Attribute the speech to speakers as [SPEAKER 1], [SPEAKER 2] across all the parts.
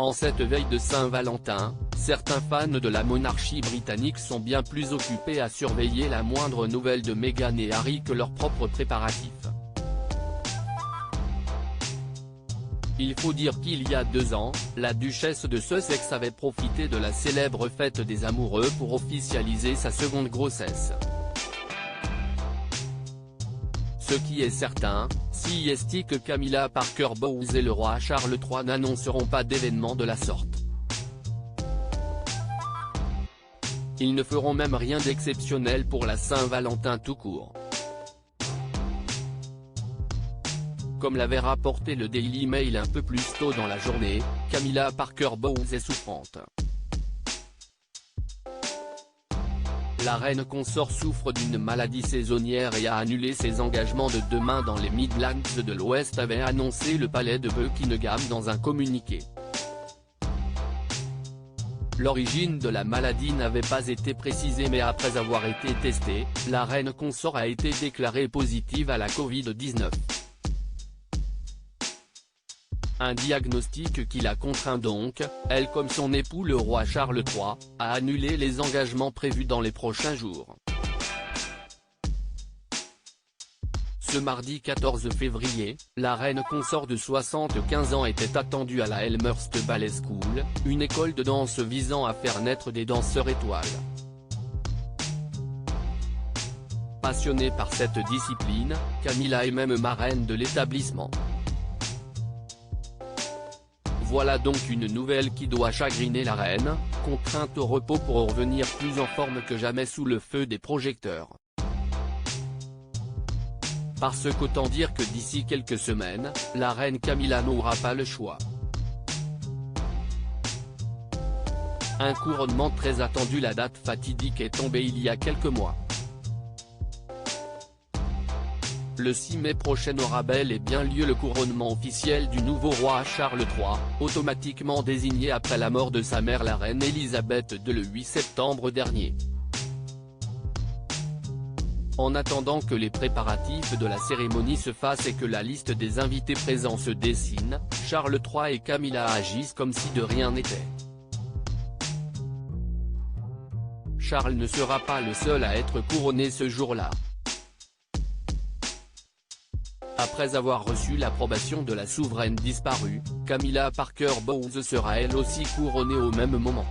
[SPEAKER 1] En cette veille de Saint-Valentin, certains fans de la monarchie britannique sont bien plus occupés à surveiller la moindre nouvelle de Meghan et Harry que leurs propres préparatifs. Il faut dire qu'il y a 2 ans, la duchesse de Sussex avait profité de la célèbre fête des amoureux pour officialiser sa seconde grossesse. Ce qui est certain, si est que Camilla Parker Bowles et le roi Charles III n'annonceront pas d'événement de la sorte. Ils ne feront même rien d'exceptionnel pour la Saint-Valentin tout court. Comme l'avait rapporté le Daily Mail un peu plus tôt dans la journée, Camilla Parker Bowles est souffrante. La reine consort souffre d'une maladie saisonnière et a annulé ses engagements de demain dans les Midlands de l'Ouest, avait annoncé le palais de Buckingham dans un communiqué. L'origine de la maladie n'avait pas été précisée, mais après avoir été testée, la reine consort a été déclarée positive à la Covid-19. Un diagnostic qui la contraint donc, elle comme son époux le roi Charles III, à annuler les engagements prévus dans les prochains jours. Ce mardi 14 février, la reine consort de 75 ans était attendue à la Elmhurst Ballet School, une école de danse visant à faire naître des danseurs étoiles. Passionnée par cette discipline, Camilla est même marraine de l'établissement. Voilà donc une nouvelle qui doit chagriner la reine, contrainte au repos pour revenir plus en forme que jamais sous le feu des projecteurs. Parce qu'autant dire que d'ici quelques semaines, la reine Camilla n'aura pas le choix. Un couronnement très attendu, la date fatidique est tombée il y a quelques mois. Le 6 mai prochain aura bel et bien lieu le couronnement officiel du nouveau roi Charles III, automatiquement désigné après la mort de sa mère la reine Elisabeth II le 8 septembre dernier. En attendant que les préparatifs de la cérémonie se fassent et que la liste des invités présents se dessine, Charles III et Camilla agissent comme si de rien n'était. Charles ne sera pas le seul à être couronné ce jour-là. Après avoir reçu l'approbation de la souveraine disparue, Camilla Parker Bowles sera elle aussi couronnée au même moment.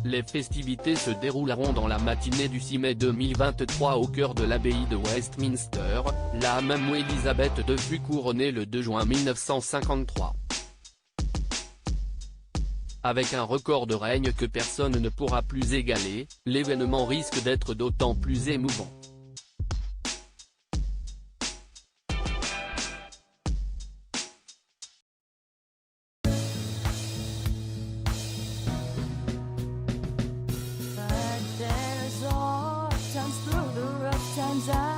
[SPEAKER 1] Les festivités se dérouleront dans la matinée du 6 mai 2023 au cœur de l'abbaye de Westminster, là même où Elisabeth II fut couronnée le 2 juin 1953. Avec un record de règne que personne ne pourra plus égaler, l'événement risque d'être d'autant plus émouvant.
[SPEAKER 2] Through the rough times